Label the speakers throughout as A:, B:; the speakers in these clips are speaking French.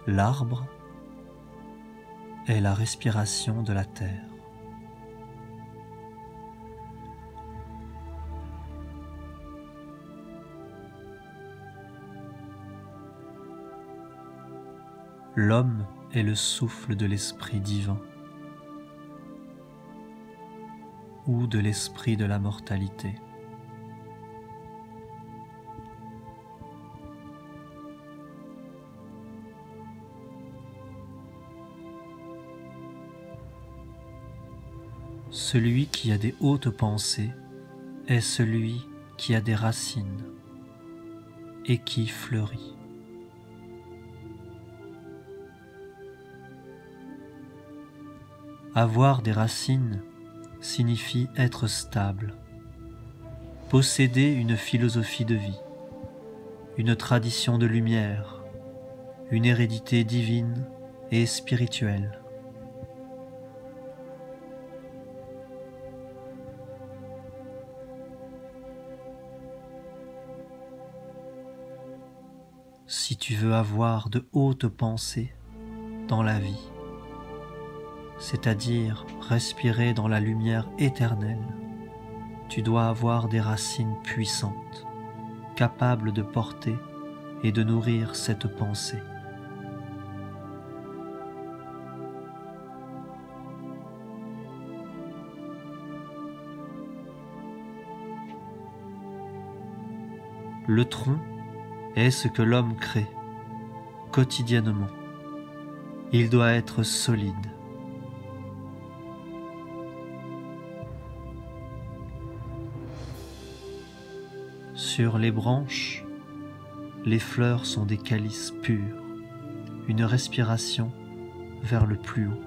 A: L'arbre est la respiration de la terre. L'homme est le souffle de l'esprit divin ou de l'esprit de la mortalité. Celui qui a des hautes pensées est celui qui a des racines et qui fleurit. Avoir des racines signifie être stable, posséder une philosophie de vie, une tradition de lumière, une hérédité divine et spirituelle. Si tu veux avoir de hautes pensées dans la vie, c'est-à-dire respirer dans la lumière éternelle, tu dois avoir des racines puissantes, capables de porter et de nourrir cette pensée. Le tronc est ce que l'homme crée quotidiennement. Il doit être solide. Sur les branches, les fleurs sont des calices purs, une respiration vers le plus haut.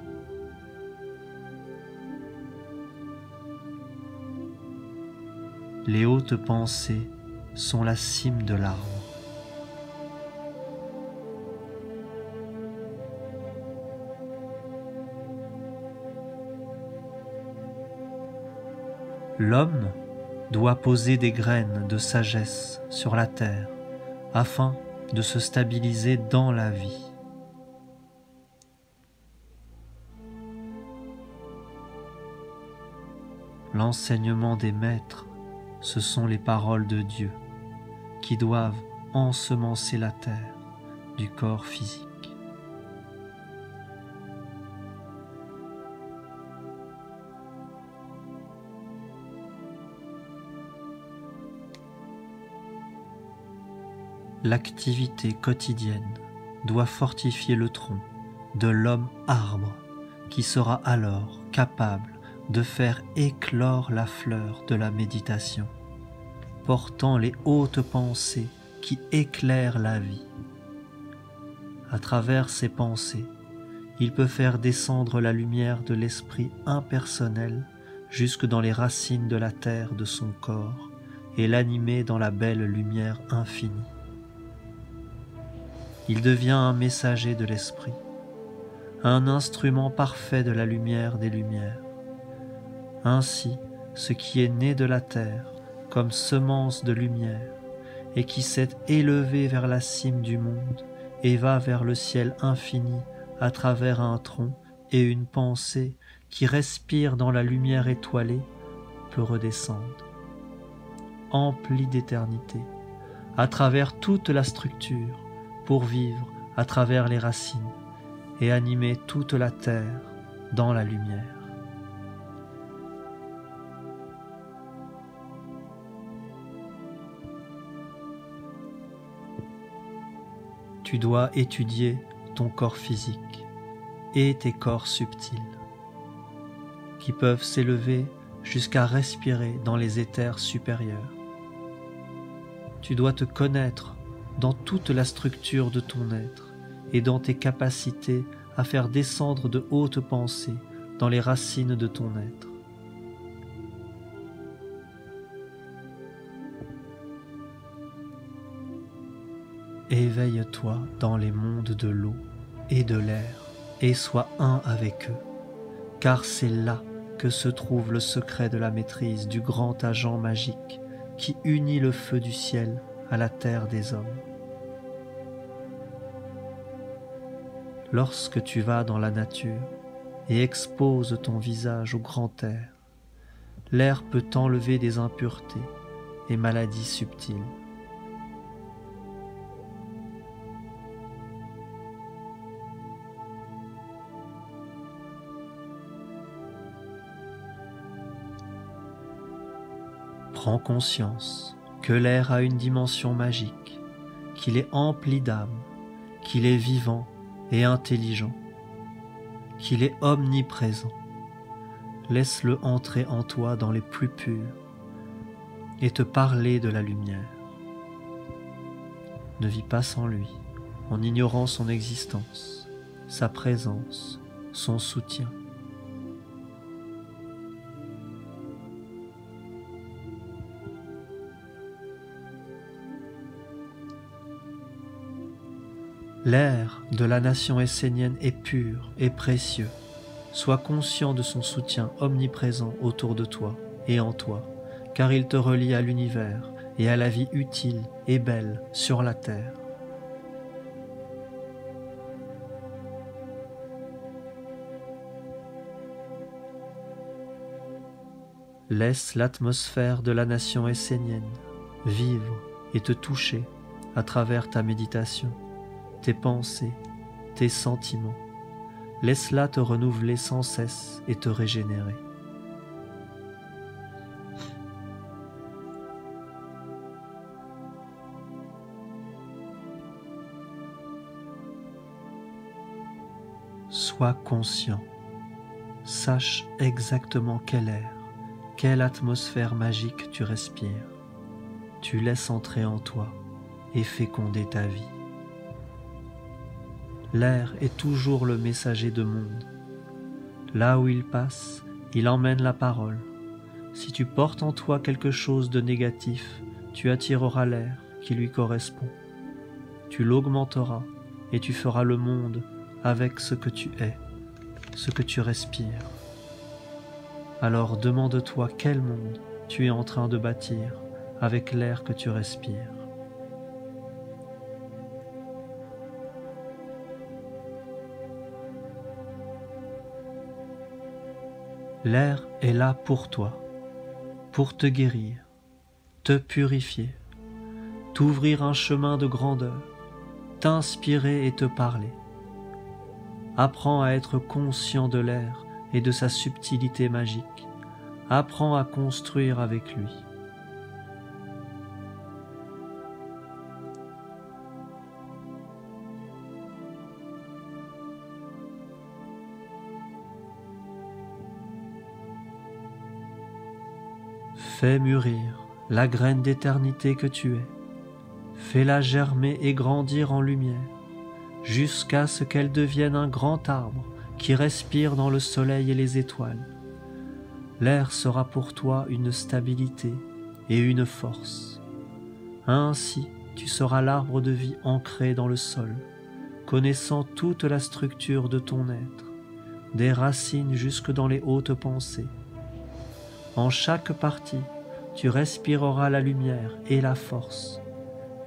A: Les hautes pensées sont la cime de l'arbre. L'homme doit poser des graines de sagesse sur la terre afin de se stabiliser dans la vie. L'enseignement des maîtres, ce sont les paroles de Dieu qui doivent ensemencer la terre du corps physique. L'activité quotidienne doit fortifier le tronc de l'homme arbre qui sera alors capable de faire éclore la fleur de la méditation, portant les hautes pensées qui éclairent la vie. À travers ces pensées, il peut faire descendre la lumière de l'esprit impersonnel jusque dans les racines de la terre de son corps et l'animer dans la belle lumière infinie. Il devient un messager de l'esprit, un instrument parfait de la lumière des lumières. Ainsi, ce qui est né de la terre comme semence de lumière et qui s'est élevé vers la cime du monde et va vers le ciel infini à travers un tronc et une pensée qui respire dans la lumière étoilée peut redescendre, empli d'éternité, à travers toute la structure, pour vivre à travers les racines et animer toute la terre dans la lumière. Tu dois étudier ton corps physique et tes corps subtils, qui peuvent s'élever jusqu'à respirer dans les éthers supérieurs. Tu dois te connaître dans toute la structure de ton être et dans tes capacités à faire descendre de hautes pensées dans les racines de ton être. Éveille-toi dans les mondes de l'eau et de l'air et sois un avec eux, car c'est là que se trouve le secret de la maîtrise du grand agent magique qui unit le feu du ciel à la terre des hommes. lorsque tu vas dans la nature et exposes ton visage au grand air, l'air peut enlever des impuretés et maladies subtiles. Prends conscience que l'air a une dimension magique, qu'il est empli d'âme, qu'il est vivant et intelligent, qu'il est omniprésent. Laisse-le entrer en toi dans les plus purs et te parler de la lumière. Ne vis pas sans lui, en ignorant son existence, sa présence, son soutien. L'air de la nation essénienne est pur et précieux. Sois conscient de son soutien omniprésent autour de toi et en toi, car il te relie à l'univers et à la vie utile et belle sur la terre. Laisse l'atmosphère de la nation essénienne vivre et te toucher à travers ta méditation, tes pensées, tes sentiments. Laisse-la te renouveler sans cesse et te régénérer. Sois conscient, sache exactement quel air, quelle atmosphère magique tu respires. Tu laisses entrer en toi et féconder ta vie. L'air est toujours le messager de monde. Là où il passe, il emmène la parole. Si tu portes en toi quelque chose de négatif, tu attireras l'air qui lui correspond. Tu l'augmenteras et tu feras le monde avec ce que tu es, ce que tu respires. Alors demande-toi quel monde tu es en train de bâtir avec l'air que tu respires. L'air est là pour toi, pour te guérir, te purifier, t'ouvrir un chemin de grandeur, t'inspirer et te parler. Apprends à être conscient de l'air et de sa subtilité magique. Apprends à construire avec lui. Fais mûrir la graine d'éternité que tu es. Fais-la germer et grandir en lumière, jusqu'à ce qu'elle devienne un grand arbre qui respire dans le soleil et les étoiles. L'air sera pour toi une stabilité et une force. Ainsi, tu seras l'arbre de vie ancré dans le sol, connaissant toute la structure de ton être, des racines jusque dans les hautes pensées. En chaque partie, tu respireras la lumière et la force.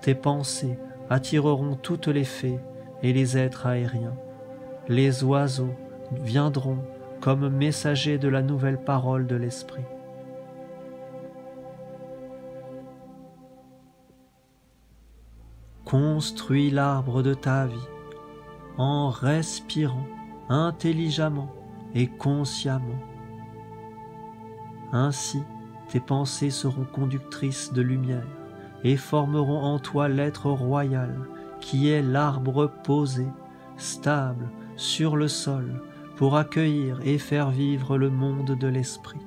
A: Tes pensées attireront toutes les fées et les êtres aériens. Les oiseaux viendront comme messagers de la nouvelle parole de l'Esprit. Construis l'arbre de ta vie en respirant intelligemment et consciemment. Ainsi, tes pensées seront conductrices de lumière et formeront en toi l'être royal qui est l'arbre posé, stable, sur le sol, pour accueillir et faire vivre le monde de l'esprit.